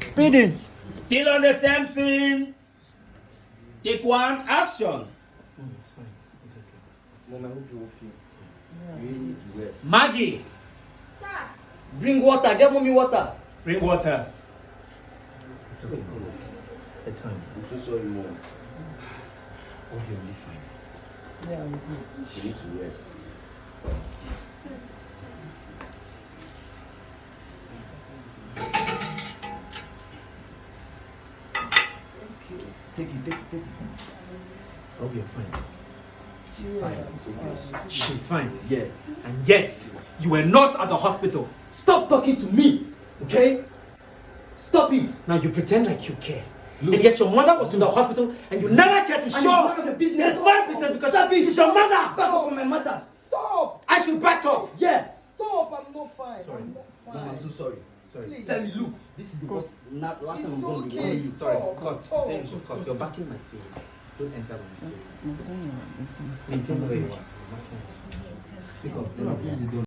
Speeding. Still on the same scene. Take one, action. It's fine. It's okay. It's Mom, I hope you're okay. You need to rest. Maggie, Bring water. Get mommy water. bring water. It's okay. It's fine. I'm so sorry, Mom. Oh, you'll be fine. You need to rest. Take it. Oh, you're fine. She's fine. She's fine. Yeah. And yet, you were not at the hospital. Stop talking to me. Okay? Stop it. Now you pretend like you care. And yet your mother was in the hospital and you never cared to it's show. none of your business. It's my business because Stop it. she's your mother. Back off from my matters. Stop! I should back off. Yeah. Stop! I'm not fine. Sorry. I'm not Mom, fine. I'm so sorry. Sorry. Please. Tell me, look. This is the last time It's I'm going to be okay. calling you. Sorry. Stop. Cut. Stop. Say you should cut. You're backing my scene. Don't enter my scene. Maintain where you are. Speak up.